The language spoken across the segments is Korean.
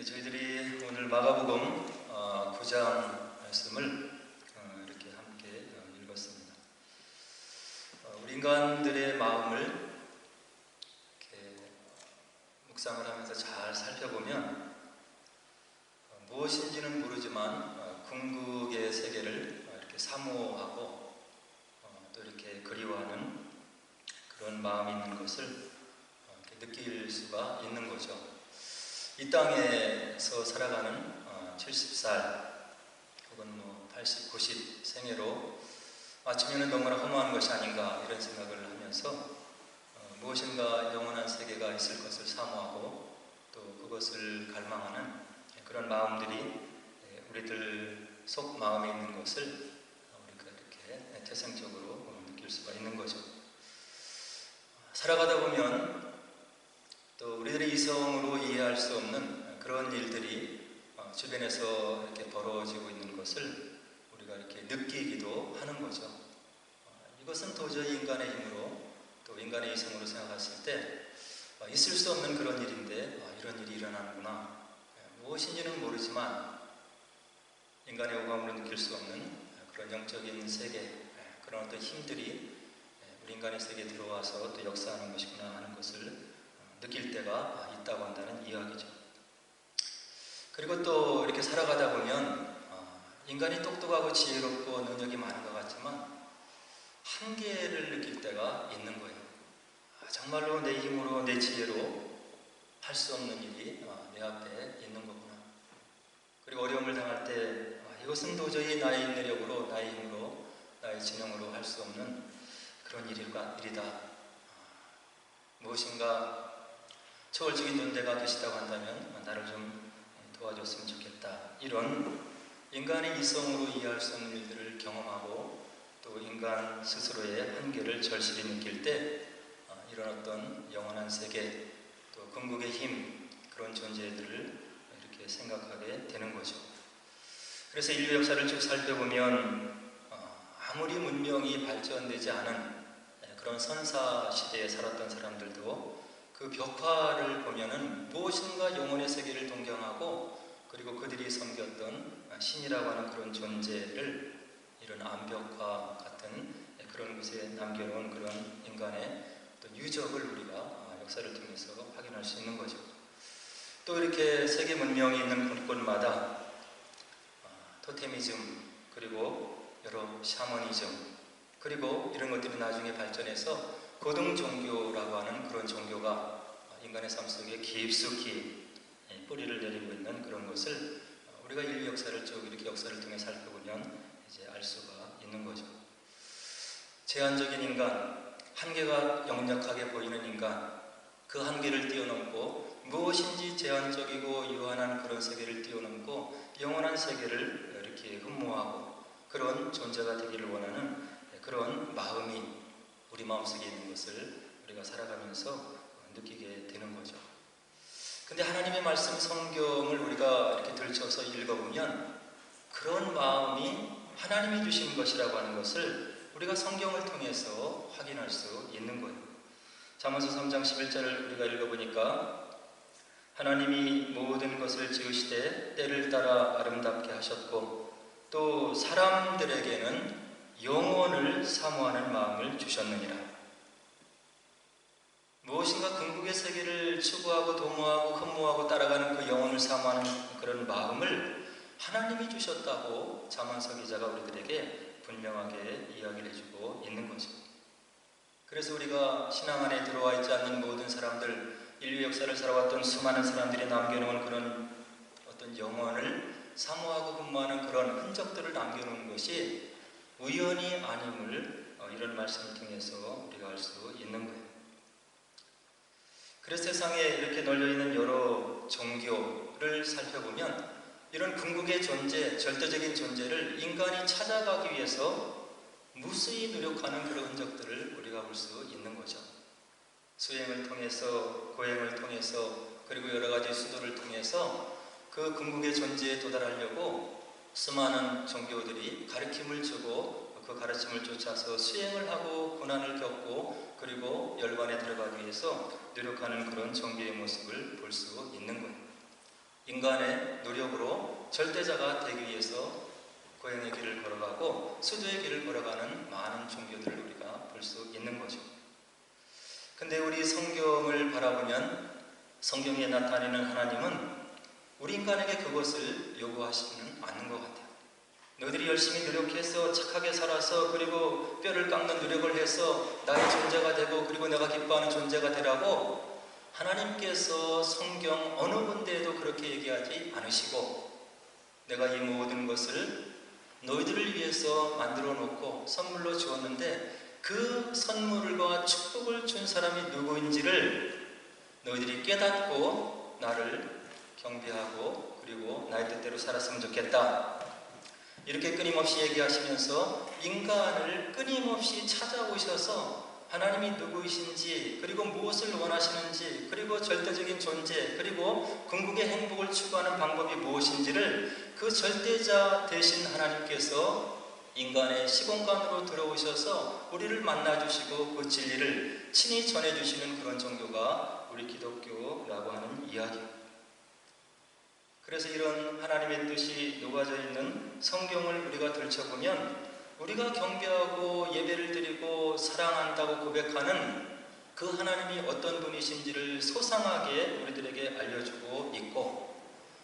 저희들이 오늘 마가복음 9장 말씀을 이렇게 함께 읽었습니다. 우리 인간들의 마음을 이렇게 묵상을 하면서 잘 살펴보면 무엇인지는 모르지만 궁극의 세계를 이렇게 사모하고 또 이렇게 그리워하는 그런 마음이 있는 것을 이렇게 느낄 수가 있는 거죠. 이 땅에서 살아가는 70살 혹은 80, 90 생애로 마치면 너무나 허무한 것이 아닌가 이런 생각을 하면서 무엇인가 영원한 세계가 있을 것을 사모하고 또 그것을 갈망하는 그런 마음들이 우리들 속 마음에 있는 것을 우리가 이렇게 태생적으로 느낄 수가 있는 거죠. 살아가다 보면 또 우리들의 이성으로 이해할 수 없는 그런 일들이 주변에서 이렇게 벌어지고 있는 것을 우리가 이렇게 느끼기도 하는 거죠. 이것은 도저히 인간의 힘으로 또 인간의 이성으로 생각했을 때 있을 수 없는 그런 일인데 이런 일이 일어나는구나. 무엇인지는 모르지만 인간의 오감으로 느낄 수 없는 그런 영적인 세계, 그런 어떤 힘들이 우리 인간의 세계에 들어와서 또 역사하는 것이구나 하는 것을 느낄 때가 있다고 한다는 이야기죠. 그리고 또 이렇게 살아가다 보면 인간이 똑똑하고 지혜롭고 능력이 많은 것 같지만 한계를 느낄 때가 있는 거예요. 정말로 내 힘으로 내 지혜로 할 수 없는 일이 내 앞에 있는 거구나. 그리고 어려움을 당할 때 이것은 도저히 나의 인내력으로 나의 힘으로 나의 지능으로 할 수 없는 그런 일이다. 무엇인가 초월적인 존재가 계시다고 한다면 나를 좀 도와줬으면 좋겠다. 이런 인간의 이성으로 이해할 수 없는 일들을 경험하고 또 인간 스스로의 한계를 절실히 느낄 때 이런 어떤 영원한 세계 또 궁극의 힘 그런 존재들을 이렇게 생각하게 되는 거죠. 그래서 인류 역사를 쭉 살펴보면 아무리 문명이 발전되지 않은 그런 선사 시대에 살았던 사람들도 그 벽화를 보면은 무엇인가 영혼의 세계를 동경하고 그리고 그들이 섬겼던 신이라고 하는 그런 존재를 이런 암벽화 같은 그런 곳에 남겨놓은 그런 인간의 어떤 유적을 우리가 역사를 통해서 확인할 수 있는 거죠. 또 이렇게 세계 문명이 있는 곳곳마다 토테미즘 그리고 여러 샤머니즘 그리고 이런 것들이 나중에 발전해서 고등 종교라고 하는 그런 종교가 인간의 삶 속에 깊숙이 뿌리를 내리고 있는 그런 것을 우리가 인류 역사를 쭉 이렇게 역사를 통해 살펴보면 이제 알 수가 있는 거죠. 제한적인 인간, 한계가 역력하게 보이는 인간, 그 한계를 뛰어넘고 무엇인지 제한적이고 유한한 그런 세계를 뛰어넘고 영원한 세계를 이렇게 흠모하고 그런 존재가 되기를 원하는 그런 마음이 우리 마음속에 있는 것을 우리가 살아가면서 느끼게 되는 거죠. 근데 하나님의 말씀 성경을 우리가 이렇게 들춰서 읽어보면 그런 마음이 하나님이 주신 것이라고 하는 것을 우리가 성경을 통해서 확인할 수 있는 거예요. 잠언서 3장 11절을 우리가 읽어보니까 하나님이 모든 것을 지으시되 때를 따라 아름답게 하셨고 또 사람들에게는 영원을 사모하는 마음을 주셨느니라. 무엇인가 궁극의 세계를 추구하고 도모하고 흠모하고 따라가는 그 영혼을 사모하는 그런 마음을 하나님이 주셨다고 잠언서 기자가 우리들에게 분명하게 이야기를 해주고 있는 거죠. 그래서 우리가 신앙 안에 들어와 있지 않는 모든 사람들, 인류 역사를 살아왔던 수많은 사람들이 남겨놓은 그런 어떤 영혼을 사모하고 흠모하는 그런 흔적들을 남겨놓은 것이 우연이 아님을 이런 말씀을 통해서 우리가 알 수 있는 거예요. 그래서 세상에 이렇게 널려있는 여러 종교를 살펴보면 이런 궁극의 존재, 절대적인 존재를 인간이 찾아가기 위해서 무수히 노력하는 그런 흔적들을 우리가 볼 수 있는 거죠. 수행을 통해서, 고행을 통해서, 그리고 여러 가지 수도를 통해서 그 궁극의 존재에 도달하려고 수많은 종교들이 가르침을 주고 그 가르침을 쫓아서 수행을 하고 고난을 겪고 그리고 열반에 들어가기 위해서 노력하는 그런 종교의 모습을 볼 수 있는 거예요. 인간의 노력으로 절대자가 되기 위해서 고행의 길을 걸어가고 수도의 길을 걸어가는 많은 종교들을 우리가 볼 수 있는 거죠. 근데 우리 성경을 바라보면 성경에 나타내는 하나님은 우리 인간에게 그것을 요구하시지는 않는 것 같아요. 너희들이 열심히 노력해서 착하게 살아서 그리고 뼈를 깎는 노력을 해서 나의 존재가 되고 그리고 내가 기뻐하는 존재가 되라고 하나님께서 성경 어느 군데에도 그렇게 얘기하지 않으시고, 내가 이 모든 것을 너희들을 위해서 만들어 놓고 선물로 주었는데 그 선물과 축복을 준 사람이 누구인지를 너희들이 깨닫고 나를 경배하고 그리고 나의 뜻대로 살았으면 좋겠다, 이렇게 끊임없이 얘기하시면서 인간을 끊임없이 찾아오셔서 하나님이 누구이신지, 그리고 무엇을 원하시는지, 그리고 절대적인 존재, 그리고 궁극의 행복을 추구하는 방법이 무엇인지를 그 절대자 되신 하나님께서 인간의 시공간으로 들어오셔서 우리를 만나주시고 그 진리를 친히 전해주시는 그런 종교가 우리 기독교라고 하는 이야기입니다. 그래서 이런 하나님의 뜻이 녹아져 있는 성경을 우리가 들춰보면 우리가 경배하고 예배를 드리고 사랑한다고 고백하는 그 하나님이 어떤 분이신지를 소상하게 우리들에게 알려주고 있고,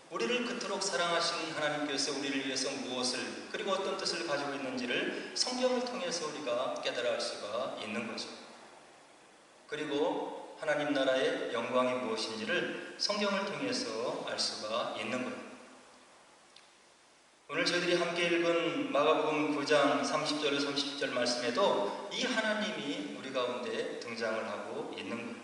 우리를 그토록 사랑하신 하나님께서 우리를 위해서 무엇을 그리고 어떤 뜻을 가지고 있는지를 성경을 통해서 우리가 깨달아 알 수가 있는 거죠. 그리고 하나님 나라의 영광이 무엇인지를 성경을 통해서 알 수가 있는 거예요. 오늘 저희들이 함께 읽은 마가복음 9장 30절에서 30절 말씀에도 이 하나님이 우리 가운데 등장을 하고 있는 거예요.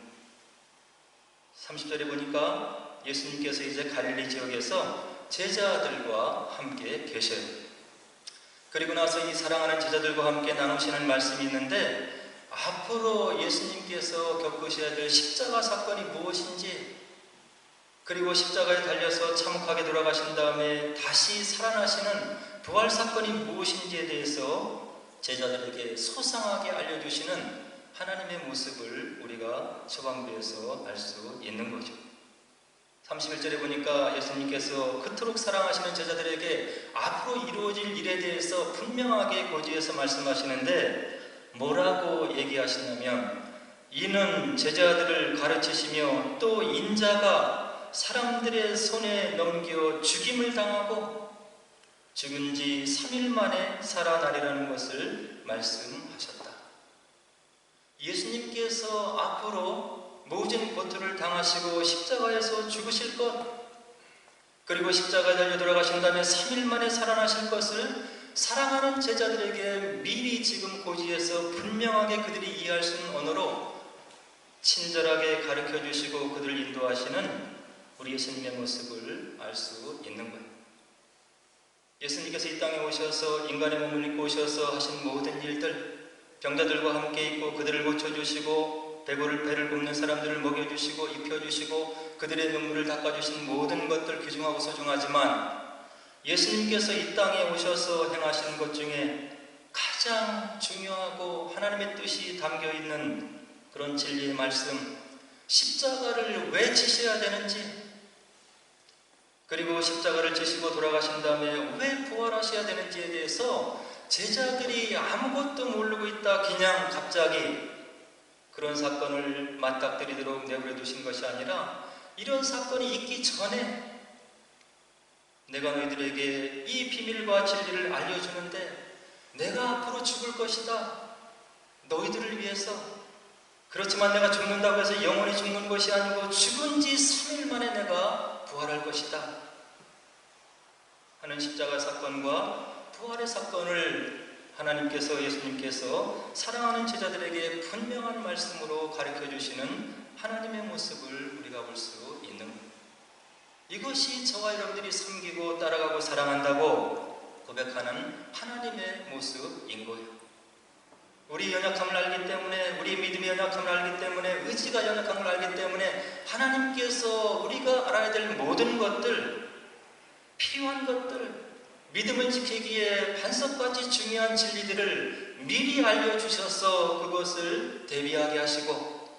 30절에 보니까 예수님께서 이제 갈릴리 지역에서 제자들과 함께 계셔요. 그리고 나서 이 사랑하는 제자들과 함께 나누시는 말씀이 있는데, 앞으로 예수님께서 겪으셔야 될 십자가 사건이 무엇인지, 그리고 십자가에 달려서 참혹하게 돌아가신 다음에 다시 살아나시는 부활 사건이 무엇인지에 대해서 제자들에게 소상하게 알려주시는 하나님의 모습을 우리가 초반부에서 알 수 있는 거죠. 31절에 보니까 예수님께서 그토록 사랑하시는 제자들에게 앞으로 이루어질 일에 대해서 분명하게 고지해서 말씀하시는데, 뭐라고 얘기하시냐면, 이는 제자들을 가르치시며 또 인자가 사람들의 손에 넘겨 죽임을 당하고 죽은 지 3일 만에 살아나리라는 것을 말씀하셨다. 예수님께서 앞으로 모진 고통을 당하시고 십자가에서 죽으실 것, 그리고 십자가에 달려 돌아가신 다음에 3일 만에 살아나실 것을 사랑하는 제자들에게 미리 지금 고지해서 분명하게 그들이 이해할 수 있는 언어로 친절하게 가르쳐 주시고 그들을 인도하시는 우리 예수님의 모습을 알 수 있는 거예요. 예수님께서 이 땅에 오셔서 인간의 몸을 입고 오셔서 하신 모든 일들, 병자들과 함께 있고 그들을 고쳐주시고 배를 굽는 사람들을 먹여주시고 입혀주시고 그들의 눈물을 닦아주신 모든 것들 귀중하고 소중하지만, 예수님께서 이 땅에 오셔서 행하신 것 중에 가장 중요하고 하나님의 뜻이 담겨있는 그런 진리의 말씀, 십자가를 왜 지셔야 되는지, 그리고 십자가를 지시고 돌아가신 다음에 왜 부활하셔야 되는지에 대해서 제자들이 아무것도 모르고 있다 그냥 갑자기 그런 사건을 맞닥뜨리도록 내버려 두신 것이 아니라, 이런 사건이 있기 전에 내가 너희들에게 이 비밀과 진리를 알려주는데 내가 앞으로 죽을 것이다, 너희들을 위해서. 그렇지만 내가 죽는다고 해서 영원히 죽는 것이 아니고 죽은 지 3일 만에 내가 부활할 것이다 하는 십자가 사건과 부활의 사건을 하나님께서, 예수님께서 사랑하는 제자들에게 분명한 말씀으로 가르쳐 주시는 하나님의 모습을 우리가 볼 수 있는 겁니다. 이것이 저와 여러분들이 섬기고 따라가고 사랑한다고 고백하는 하나님의 모습인 거예요. 우리 연약함을 알기 때문에, 우리 믿음의 연약함을 알기 때문에, 의지가 연약함을 알기 때문에 하나님께서 우리가 알아야 될 모든 것들, 필요한 것들, 믿음을 지키기에 반석같이 중요한 진리들을 미리 알려주셔서 그것을 대비하게 하시고,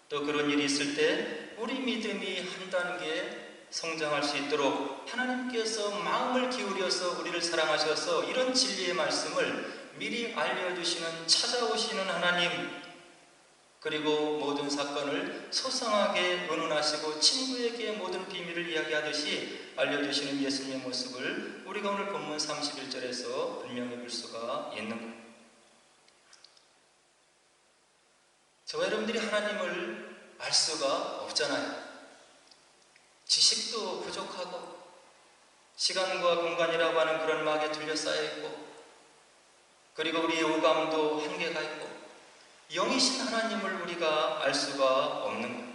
또 그런 일이 있을 때 우리 믿음이 한 단계 성장할 수 있도록 하나님께서 마음을 기울여서 우리를 사랑하셔서 이런 진리의 말씀을 미리 알려주시는, 찾아오시는 하나님, 그리고 모든 사건을 소상하게 의논하시고 친구에게 모든 비밀을 이야기하듯이 알려주시는 예수님의 모습을 우리가 오늘 본문 31절에서 분명히 볼 수가 있는 겁니다. 저와 여러분들이 하나님을 알 수가 없잖아요. 지식도 부족하고 시간과 공간이라고 하는 그런 막에 둘러싸여 있고, 그리고 우리의 오감도 한계가 있고, 영이신 하나님을 우리가 알 수가 없는 것.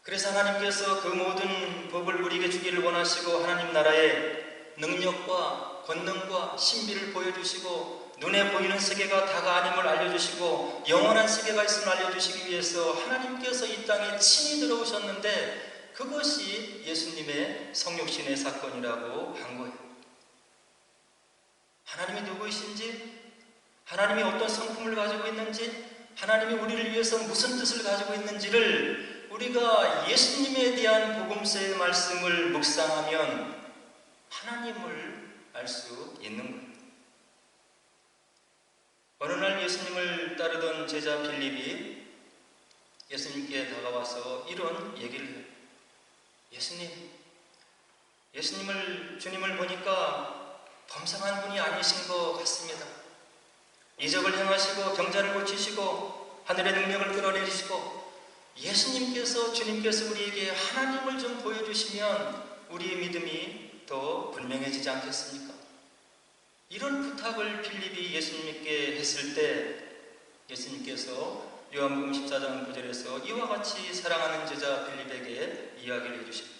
그래서 하나님께서 그 모든 법을 우리에게 주기를 원하시고 하나님 나라의 능력과 권능과 신비를 보여주시고 눈에 보이는 세계가 다가 아님을 알려주시고 영원한 세계가 있음을 알려주시기 위해서 하나님께서 이 땅에 친히 들어오셨는데, 그것이 예수님의 성육신의 사건이라고 한 거예요. 하나님이 누구이신지, 하나님이 어떤 성품을 가지고 있는지, 하나님이 우리를 위해서 무슨 뜻을 가지고 있는지를 우리가 예수님에 대한 복음서의 말씀을 묵상하면 하나님을 알 수 있는 거예요. 어느 날 예수님을 따르던 제자 빌립이 예수님께 다가와서 이런 얘기를 해요. 주님을 보니까 범상한 분이 아니신 것 같습니다. 이적을 행하시고 병자를 고치시고 하늘의 능력을 끌어내리시고, 주님께서 우리에게 하나님을 좀 보여주시면 우리의 믿음이 더 분명해지지 않겠습니까? 이런 부탁을 빌립이 예수님께 했을 때 예수님께서 요한복음 14장 9절에서 이와 같이 사랑하는 제자 빌립에게 이야기를 해주십니다.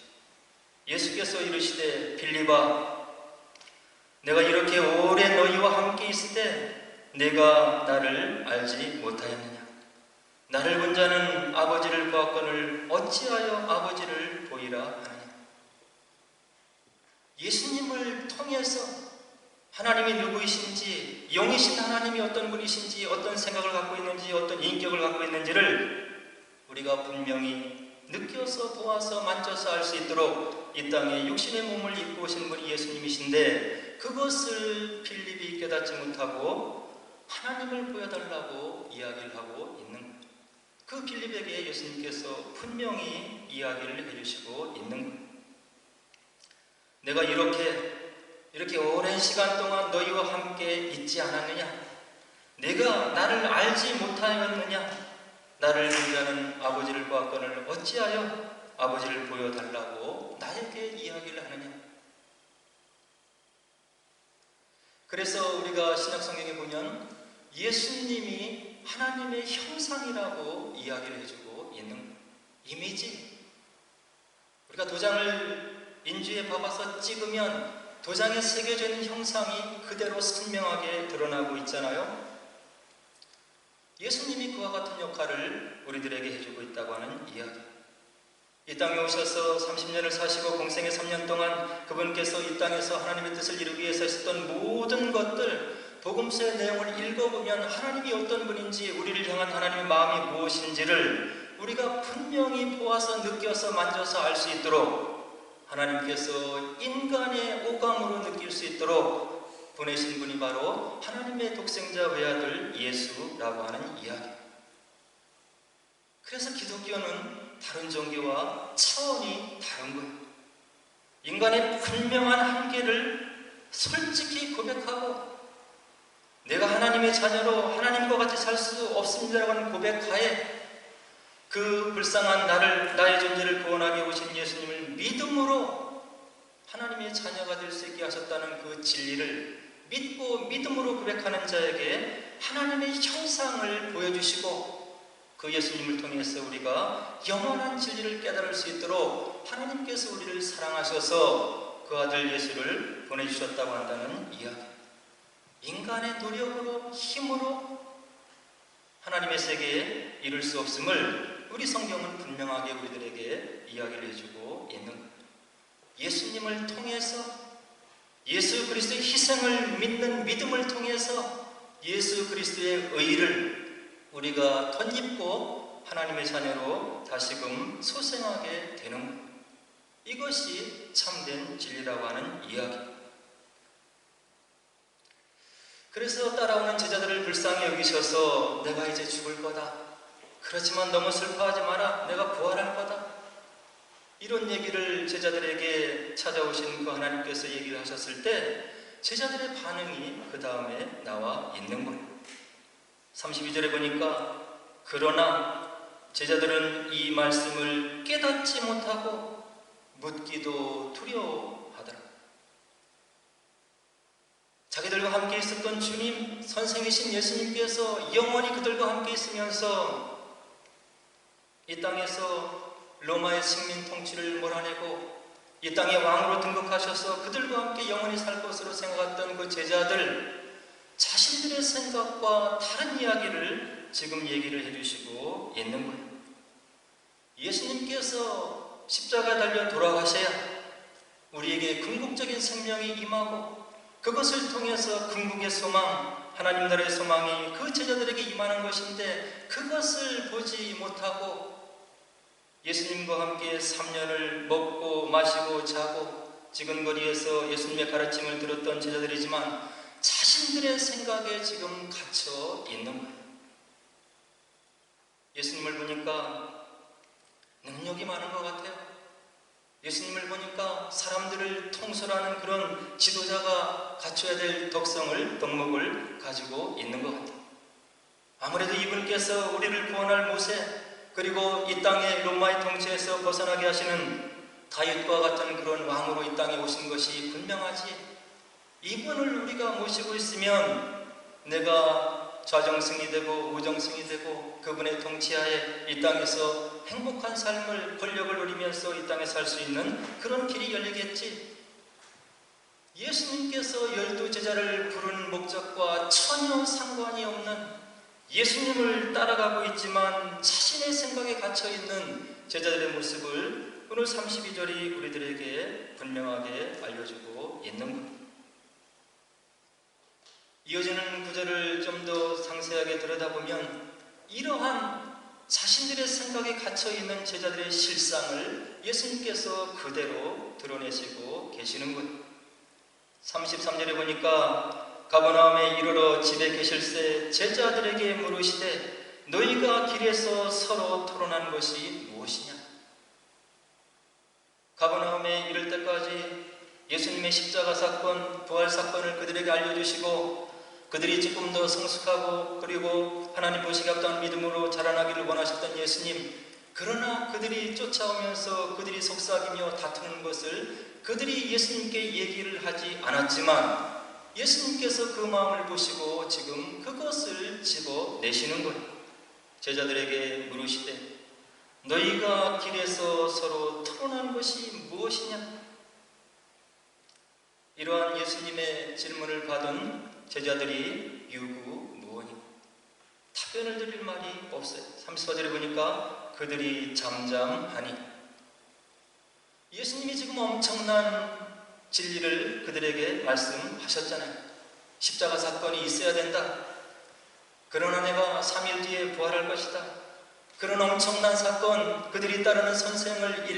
예수께서 이르시되 빌립아, 내가 이렇게 오래 너희와 함께 있을 때 내가 나를 알지 못하였느냐? 나를 본 자는 아버지를 보았거늘 어찌하여 아버지를 보이라 하느냐? 예수님을 통해서 하나님이 누구이신지, 영이신 하나님이 어떤 분이신지, 어떤 생각을 갖고 있는지, 어떤 인격을 갖고 있는지를 우리가 분명히 느껴서 보아서 만져서 알 수 있도록 이 땅에 육신의 몸을 입고 오신 분이 예수님이신데, 그것을 빌립이 깨닫지 못하고 하나님을 보여달라고 이야기를 하고 있는 거예요. 그 빌립에게 예수님께서 분명히 이야기를 해주시고 있는 거예요. 내가 이렇게 오랜 시간 동안 너희와 함께 있지 않았느냐? 내가 나를 알지 못하였느냐? 나를 본 자는 아버지를 보았거늘 어찌하여 아버지를 보여달라고 나에게 이야기를 하느냐? 그래서 우리가 신약성경에 보면 예수님이 하나님의 형상이라고 이야기를 해주고 있는 이미지. 우리가 도장을 인주에 박아서 찍으면 도장에 새겨져 있는 형상이 그대로 선명하게 드러나고 있잖아요. 예수님이 그와 같은 역할을 우리들에게 해주고 있다고 하는 이야기. 이 땅에 오셔서 30년을 사시고 공생의 3년 동안 그분께서 이 땅에서 하나님의 뜻을 이루기 위해서 했었던 모든 것들, 복음서의 내용을 읽어보면 하나님이 어떤 분인지, 우리를 향한 하나님의 마음이 무엇인지를 우리가 분명히 보아서 느껴서 만져서 알 수 있도록 하나님께서 인간의 오감으로 느낄 수 있도록 보내신 분이 바로 하나님의 독생자 외아들 예수라고 하는 이야기. 그래서 기독교는 다른 종교와 차원이 다른 거예요. 인간의 분명한 한계를 솔직히 고백하고 내가 하나님의 자녀로 하나님과 같이 살 수 없습니다라고 하는 고백하에 그 불쌍한 나의 존재를 구원하게 오신 예수님을 믿음으로 하나님의 자녀가 될 수 있게 하셨다는 그 진리를 믿고 믿음으로 고백하는 자에게 하나님의 형상을 보여주시고, 그 예수님을 통해서 우리가 영원한 진리를 깨달을 수 있도록 하나님께서 우리를 사랑하셔서 그 아들 예수를 보내주셨다고 한다는 이야기. 인간의 노력으로, 힘으로 하나님의 세계에 이룰 수 없음을 우리 성경은 분명하게 우리들에게 이야기를 해주고 있는 거예요. 예수님을 통해서, 예수 그리스도의 희생을 믿는 믿음을 통해서 예수 그리스도의 의를 우리가 덧입고 하나님의 자녀로 다시금 소생하게 되는 거예요. 이것이 참된 진리라고 하는 이야기. 그래서 따라오는 제자들을 불쌍히 여기셔서 내가 이제 죽을 거다. 그렇지만 너무 슬퍼하지 마라. 내가 부활할 거다. 이런 얘기를 제자들에게 찾아오신 그 하나님께서 얘기를 하셨을 때 제자들의 반응이 그 다음에 나와 있는 거예요. 32절에 보니까 그러나 제자들은 이 말씀을 깨닫지 못하고 묻기도 두려워하더라. 자기들과 함께 있었던 주님, 선생이신 예수님께서 영원히 그들과 함께 있으면서 이 땅에서 로마의 식민 통치를 몰아내고 이 땅의 왕으로 등극하셔서 그들과 함께 영원히 살 것으로 생각했던 그 제자들, 자신들의 생각과 다른 이야기를 지금 얘기를 해주시고 있는 거예요. 예수님께서 십자가에 달려 돌아가셔야 우리에게 궁극적인 생명이 임하고 그것을 통해서 궁극의 소망, 하나님 나라의 소망이 그 제자들에게 임하는 것인데 그것을 보지 못하고 예수님과 함께 3년을 먹고 마시고 자고 지근거리에서 예수님의 가르침을 들었던 제자들이지만 자신들의 생각에 지금 갇혀 있는 거예요. 예수님을 보니까 능력이 많은 것 같아요. 예수님을 보니까 사람들을 통솔하는 그런 지도자가 갖춰야 될 덕목을 가지고 있는 것 같아요. 아무래도 이분께서 우리를 구원할 모세, 그리고 이 땅의 로마의 통치에서 벗어나게 하시는 다윗과 같은 그런 왕으로 이 땅에 오신 것이 분명하지. 이분을 우리가 모시고 있으면 내가 좌정승이 되고 우정승이 되고 그분의 통치하에 이 땅에서 행복한 삶을, 권력을 누리면서 이 땅에 살 수 있는 그런 길이 열리겠지. 예수님께서 12제자를 부른 목적과 전혀 상관이 없는, 예수님을 따라가고 있지만 자신의 생각에 갇혀있는 제자들의 모습을 오늘 32절이 우리들에게 분명하게 알려주고 있는 겁니다. 이어지는 구절을 좀 더 상세하게 들여다보면 이러한 자신들의 생각에 갇혀있는 제자들의 실상을 예수님께서 그대로 드러내시고 계시는 거예요. 33절에 보니까 가버나움에 이르러 집에 계실새 제자들에게 물으시되 너희가 길에서 서로 토론한 것이 무엇이냐? 가버나움에 이를 때까지 예수님의 십자가 사건, 부활 사건을 그들에게 알려주시고 그들이 조금 더 성숙하고 그리고 하나님 보시기에 합당한 믿음으로 자라나기를 원하셨던 예수님, 그러나 그들이 쫓아오면서 그들이 속삭이며 다투는 것을 그들이 예수님께 얘기를 하지 않았지만 예수님께서 그 마음을 보시고 지금 그것을 집어내시는 거예요. 제자들에게 물으시되 너희가 길에서 서로 토론한 것이 무엇이냐? 이러한 예수님의 질문을 받은 제자들이 유구무원이고 답변을 드릴 말이 없어요. 34절에 보니까 그들이 잠잠하니, 예수님이 지금 엄청난 진리를 그들에게 말씀하셨잖아요. 십자가 사건이 있어야 된다. 그러나 내가 3일 뒤에 부활할 것이다. 그런 엄청난 사건, 그들이 따르는 선생을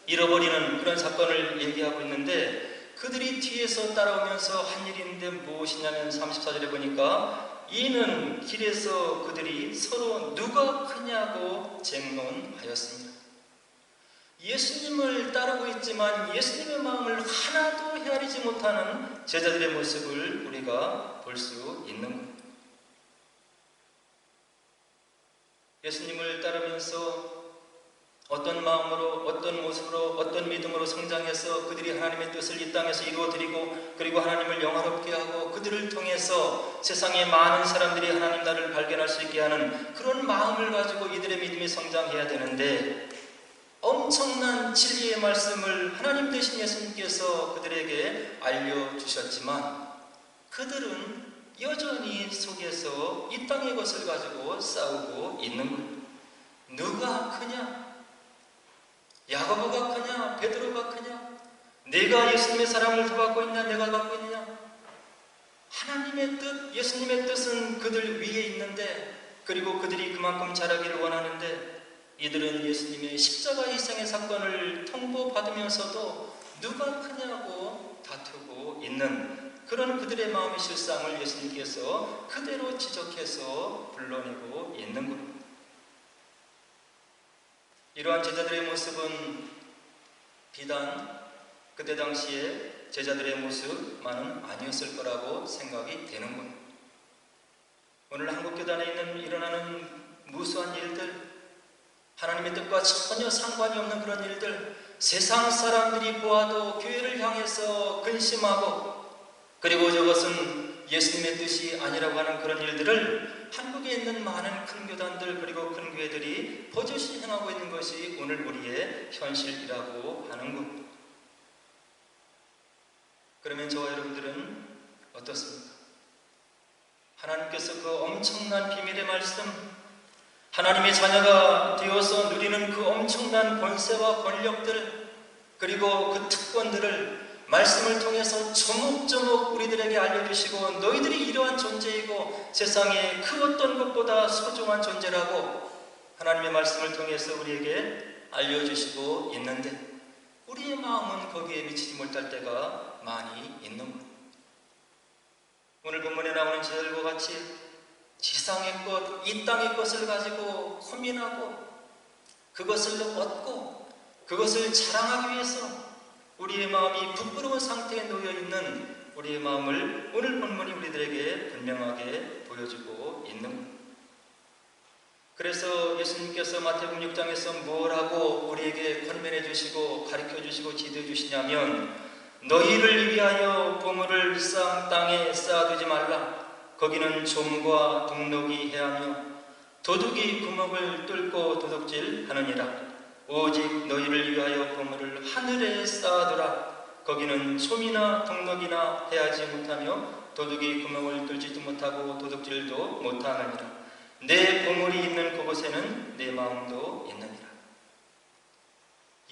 잃어버리는 그런 사건을 얘기하고 있는데 그들이 뒤에서 따라오면서 한 일이 있는데 무엇이냐면 34절에 보니까 이는 길에서 그들이 서로 누가 크냐고 쟁론하였습니다. 예수님을 따르고 있지만 예수님의 마음을 하나도 헤아리지 못하는 제자들의 모습을 우리가 볼 수 있는 겁니다. 예수님을 따르면서 어떤 마음으로, 어떤 모습으로, 어떤 믿음으로 성장해서 그들이 하나님의 뜻을 이 땅에서 이루어드리고 그리고 하나님을 영화롭게 하고 그들을 통해서 세상의 많은 사람들이 하나님 나라를 발견할 수 있게 하는 그런 마음을 가지고 이들의 믿음이 성장해야 되는데 엄청난 진리의 말씀을 하나님 되신 예수님께서 그들에게 알려주셨지만 그들은 여전히 속에서 이 땅의 것을 가지고 싸우고 있는 거예요. 누가 크냐? 야고보가 크냐? 베드로가 크냐? 내가 예수님의 사랑을 더 받고 있냐? 내가 받고 있느냐? 하나님의 뜻, 예수님의 뜻은 그들 위에 있는데 그리고 그들이 그만큼 자라기를 원하는데 이들은 예수님의 십자가 희생의 사건을 통보받으면서도 누가 크냐고 다투고 있는 그런 그들의 마음의 실상을 예수님께서 그대로 지적해서 불러내고 있는 겁니다. 이러한 제자들의 모습은 비단 그때 당시에 제자들의 모습만은 아니었을 거라고 생각이 되는 거예요. 오늘 한국교단에 일어나는 무수한 일들, 하나님의 뜻과 전혀 상관이 없는 그런 일들, 세상 사람들이 보아도 교회를 향해서 근심하고, 그리고 저것은 예수님의 뜻이 아니라고 하는 그런 일들을 한국에 있는 많은 큰 교단들 그리고 큰 교회들이 버젓이 행하고 있는 것이 오늘 우리의 현실이라고 하는 것. 그러면 저와 여러분들은 어떻습니까? 하나님께서 그 엄청난 비밀의 말씀, 하나님의 자녀가 되어서 누리는 그 엄청난 권세와 권력들, 그리고 그 특권들을 말씀을 통해서 조목조목 우리들에게 알려주시고, 너희들이 이러한 존재이고 세상에 그 어떤 것보다 소중한 존재라고 하나님의 말씀을 통해서 우리에게 알려주시고 있는데, 우리의 마음은 거기에 미치지 못할 때가 많이 있는 것. 오늘 본문에 나오는 제자들과 같이 지상의 것, 이 땅의 것을 가지고 고민하고 그것을 얻고 그것을 자랑하기 위해서 우리의 마음이 부끄러운 상태에 놓여있는 우리의 마음을 오늘 본문이 우리들에게 분명하게 보여주고 있는 것. 그래서 예수님께서 마태복음 6장에서 뭐라고 우리에게 권면해 주시고 가르쳐 주시고 지도해 주시냐면, 너희를 위하여 보물을 땅에 쌓아두지 말라. 거기는 좀과 동록이 해하며 도둑이 구멍을 뚫고 도둑질하느니라. 오직 너희를 위하여 보물을 하늘에 쌓아두라. 거기는 솜이나 동록이나 해하지 못하며 도둑이 구멍을 뚫지도 못하고 도둑질도 못하느니라. 내 보물이 있는 그곳에는 내 마음도 있느니라.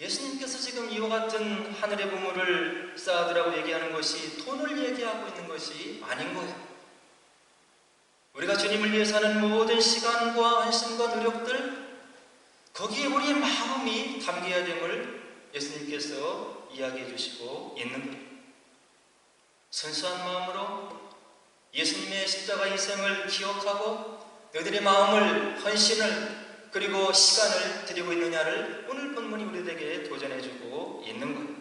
예수님께서 지금 이와 같은 하늘의 보물을 쌓아두라고 얘기하는 것이 돈을 얘기하고 있는 것이 아닌 거예요. 우리가 주님을 위해서 하는 모든 시간과 헌신과 노력들, 거기에 우리의 마음이 담겨야 됨을 예수님께서 이야기해 주시고 있는 거예요. 순수한 마음으로 예수님의 십자가 희생을 기억하고 너희들의 마음을, 헌신을, 그리고 시간을 드리고 있느냐를 오늘 본문이 우리에게 도전해주고 있는 거예요.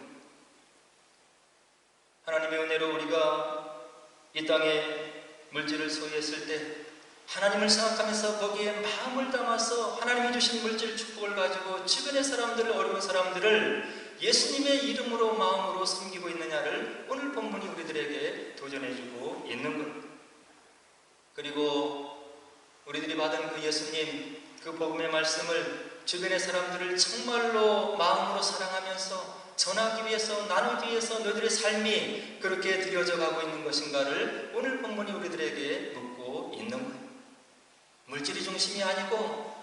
하나님의 은혜로 우리가 이 땅에 물질을 소유했을 때 하나님을 생각하면서 거기에 마음을 담아서 하나님이 주신 물질 축복을 가지고 주변의 사람들, 어려운 사람들을 예수님의 이름으로 마음으로 섬기고 있느냐를 오늘 본문이 우리들에게 도전해주고 있는 거예요. 그리고 우리들이 받은 그 예수님, 그 복음의 말씀을 주변의 사람들을 정말로 마음으로 사랑하면서 전하기 위해서, 나누기 위해서 너희들의 삶이 그렇게 드려져 가고 있는 것인가를 오늘 본문이 우리들에게 묻고 있는 거예요. 물질이 중심이 아니고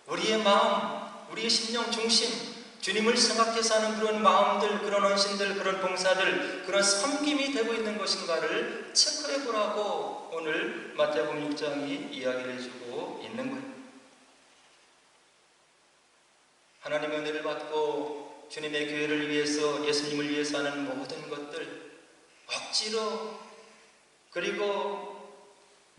우리의 마음, 우리의 심령 중심, 주님을 생각해서 하는 그런 마음들, 그런 헌신들, 그런 봉사들, 그런 섬김이 되고 있는 것인가를 체크해 보라고 오늘 마태복음 6장이 이야기를 해주고 있는 거예요. 하나님의 은혜를 받고 주님의 교회를 위해서, 예수님을 위해서 하는 모든 것들 억지로, 그리고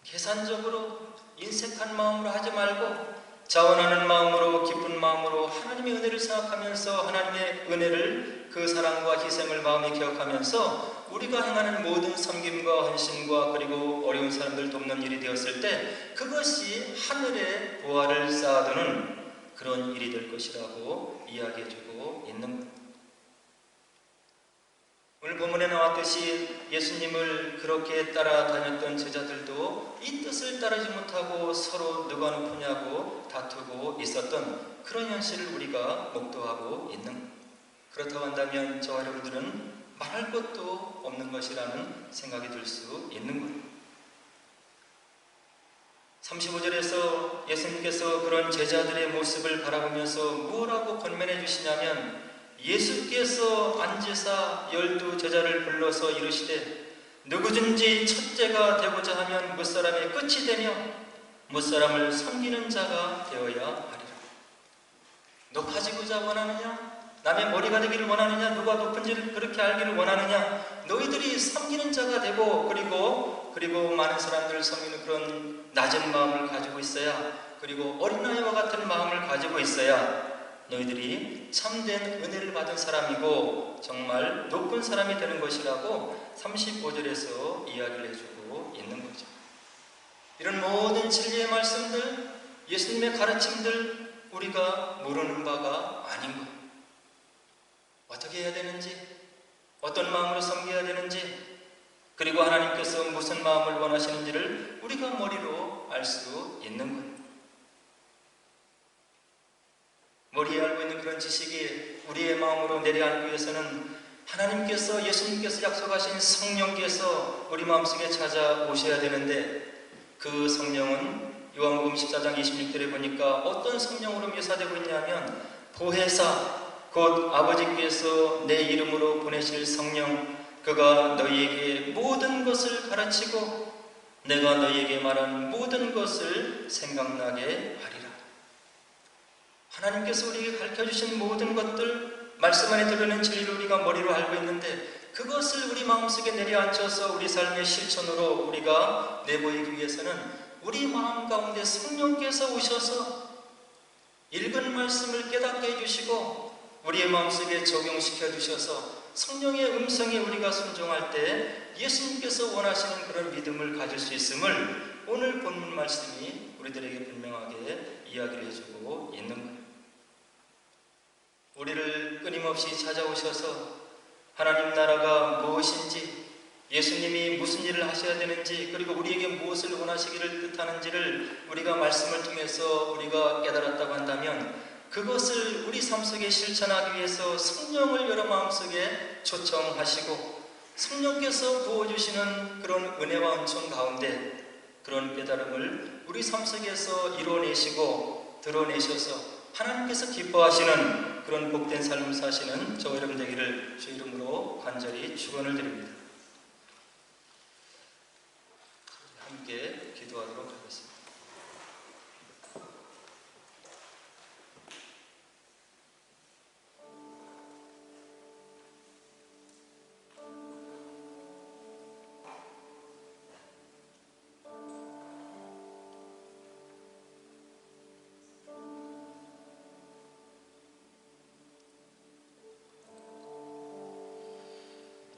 계산적으로 인색한 마음으로 하지 말고 자원하는 마음으로, 기쁜 마음으로 하나님의 은혜를 생각하면서 하나님의 은혜를, 그 사랑과 희생을 마음에 기억하면서 우리가 행하는 모든 섬김과 헌신과 그리고 어려운 사람들 돕는 일이 되었을 때 그것이 하늘에 보화를 쌓아두는 그런 일이 될 것이라고 이야기해주고 있는 것. 오늘 본문에 나왔듯이 예수님을 그렇게 따라다녔던 제자들도 이 뜻을 따르지 못하고 서로 누가 높으냐고 다투고 있었던 그런 현실을 우리가 목도하고 있는 것. 그렇다고 한다면 저와 여러분들은 말할 것도 없는 것이라는 생각이 들 수 있는 거예요. 35절에서 예수님께서 그런 제자들의 모습을 바라보면서 뭐라고 권면해 주시냐면, 예수께서 앉으사 12 제자를 불러서 이르시되 누구든지 첫째가 되고자 하면 무사람의 끝이 되며 무사람을 섬기는 자가 되어야 하리라. 세우자 원하느냐? 남의 머리가 되기를 원하느냐? 누가 높은지를 그렇게 알기를 원하느냐? 너희들이 섬기는 자가 되고 그리고 많은 사람들을 섬기는 그런 낮은 마음을 가지고 있어야, 그리고 어린아이와 같은 마음을 가지고 있어야 너희들이 참된 은혜를 받은 사람이고 정말 높은 사람이 되는 것이라고 35절에서 이야기를 해주고 있는 거죠. 이런 모든 진리의 말씀들, 예수님의 가르침들 우리가 모르는 바가 아닌 것. 어떻게 해야 되는지, 어떤 마음으로 섬겨야 되는지, 그리고 하나님께서 무슨 마음을 원하시는지를 우리가 머리로 알 수 있는 것. 머리에 알고 있는 그런 지식이 우리의 마음으로 내려앉기 위해서는 하나님께서, 예수님께서 약속하신 성령께서 우리 마음속에 찾아오셔야 되는데, 그 성령은 요한복음 14장 26절에 보니까 어떤 성령으로 묘사되고 있냐면 보혜사, 곧 아버지께서 내 이름으로 보내실 성령, 그가 너희에게 모든 것을 가르치고 내가 너희에게 말한 모든 것을 생각나게 하리라. 하나님께서 우리에게 가르쳐주신 모든 것들, 말씀 안에 들어있는 진리를 우리가 머리로 알고 있는데 그것을 우리 마음속에 내려앉혀서 우리 삶의 실천으로 우리가 내보이기 위해서는 우리 마음 가운데 성령께서 오셔서 읽은 말씀을 깨닫게 해주시고 우리의 마음속에 적용시켜 주셔서 성령의 음성에 우리가 순종할 때 예수님께서 원하시는 그런 믿음을 가질 수 있음을 오늘 본문 말씀이 우리들에게 분명하게 이야기를 해주고 있는 거예요. 우리를 끊임없이 찾아오셔서 하나님 나라가 무엇인지, 예수님이 무슨 일을 하셔야 되는지, 그리고 우리에게 무엇을 원하시기를 뜻하는지를 우리가 말씀을 통해서 우리가 깨달았다고 한다면 그것을 우리 삶 속에 실천하기 위해서 성령을 여러 마음속에 초청하시고 성령께서 부어주시는 그런 은혜와 은총 가운데 그런 깨달음을 우리 삶 속에서 이루어내시고 드러내셔서 하나님께서 기뻐하시는 그런 복된 삶을 사시는 저 여러분 되기를 주 이름으로 간절히 축원을 드립니다. 함께 기도하도록 하겠습니다.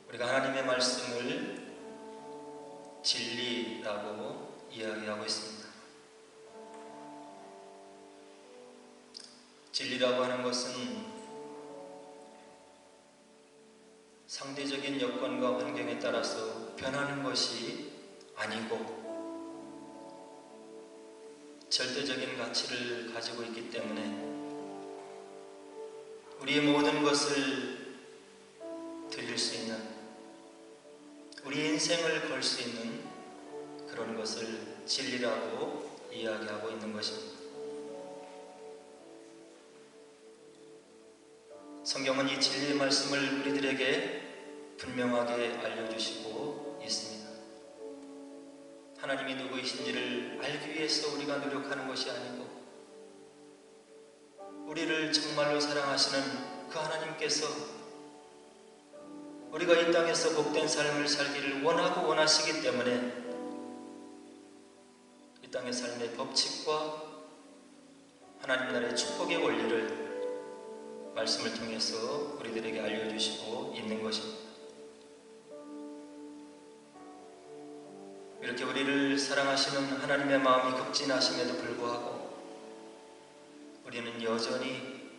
우리가 하나님의 말씀을 진리라고 이야기하고 있습니다. 진리라고 하는 것은 상대적인 여건과 환경에 따라서 변하는 것이 아니고 절대적인 가치를 가지고 있기 때문에 우리의 모든 것을 드릴 수 있는, 우리 인생을 걸 수 있는 그런 것을 진리라고 이야기하고 있는 것입니다. 성경은 이 진리의 말씀을 우리들에게 분명하게 알려주시고 있습니다. 하나님이 누구이신지를 알기 위해서 우리가 노력하는 것이 아니고 우리를 정말로 사랑하시는 그 하나님께서 우리가 이 땅에서 복된 삶을 살기를 원하고 원하시기 때문에 이 땅의 삶의 법칙과 하나님 나라의 축복의 원리를 말씀을 통해서 우리들에게 알려주시고 있는 것입니다. 이렇게 우리를 사랑하시는 하나님의 마음이 극진하심에도 불구하고 우리는 여전히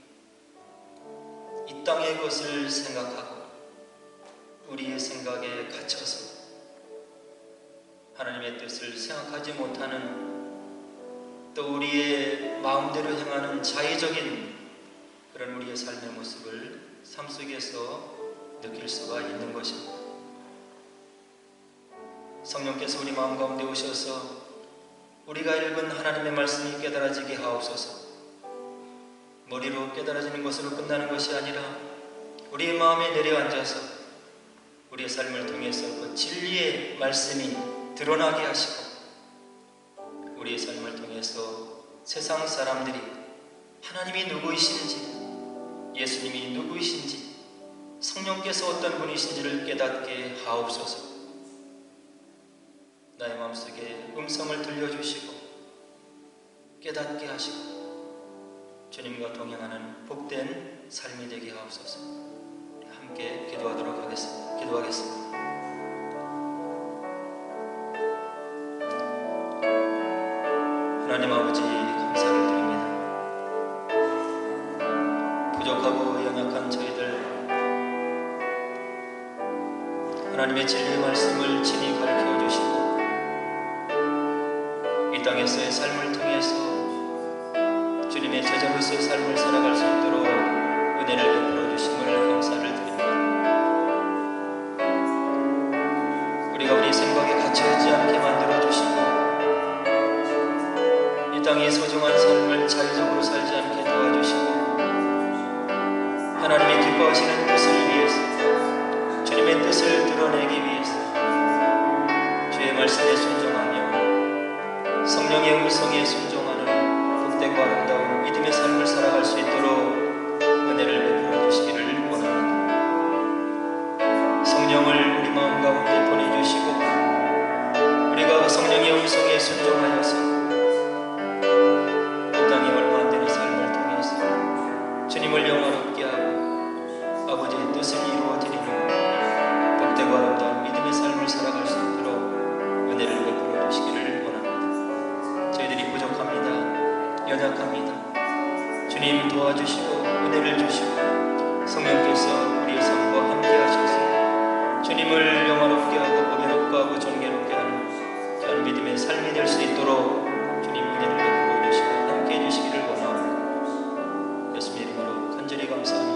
이 땅의 것을 생각하고 우리의 생각에 갇혀서 하나님의 뜻을 생각하지 못하는, 또 우리의 마음대로 행하는 자의적인 그런 우리의 삶의 모습을 삶 속에서 느낄 수가 있는 것입니다. 성령께서 우리 마음 가운데 오셔서 우리가 읽은 하나님의 말씀이 깨달아지게 하옵소서. 머리로 깨달아지는 것으로 끝나는 것이 아니라 우리의 마음에 내려앉아서 우리의 삶을 통해서 그 진리의 말씀이 드러나게 하시고 우리의 삶을 통해서 세상 사람들이 하나님이 누구이신지, 예수님이 누구이신지, 성령께서 어떤 분이신지를 깨닫게 하옵소서. 나의 마음속에 음성을 들려주시고 깨닫게 하시고 주님과 동행하는 복된 삶이 되게 하옵소서. 함께 기도하도록 하겠습니다. 기도하겠습니다. 하나님 아버지, 감사를 드립니다. 부족하고 연약한 저희들, 하나님의 진리의 말씀을 친히 가르쳐 주시고 이 땅에서의 삶을 통해서 주님의 제자로서의 삶을 살아갈 수 있도록 은혜를 베풀어 주심을 감사를 드립니다. 우리가 우리 생각에 갇혀있지 않게 만들어 주시고 이 땅의 소중한 삶을 자유적으로 살지 않게 도와주시고 하나님이 기뻐하시는 뜻을 위해서, 주님의 뜻을 드러내기 위해서 주의 말씀에 순종하며 성령의 음성에 순종하는 복되고 아름다운 믿음의 삶을 살아갈 수 있도록 은혜를 베풀어 주시기를 원합니다. 성령을 우리 마음 가운데 보내주시고 우리가 성령의 음성에 순종하여서 이 땅에 얼마 안 되는 삶을 통해서 주님을 영화롭게 하고 아버지의 뜻을 이루어드리는 복되고 아름다운 믿음의 삶을 살아갈 수 있도록 은혜를 베풀어 주시기를 원합니다. 저희들이 부족합니다. 연약합니다. 주님 도와주시고 은혜를 주시고 성령께서 우리의 삶과 함께 하셔서 주님을 영화롭게 하고 보배롭게 하고 존귀롭게 하는 귀한 믿음의 삶이 될 수 있도록 주님 은혜를 베풀어 주시고 함께 해주시기를 원합니다. 예수님의 이름으로 간절히 감사합니다.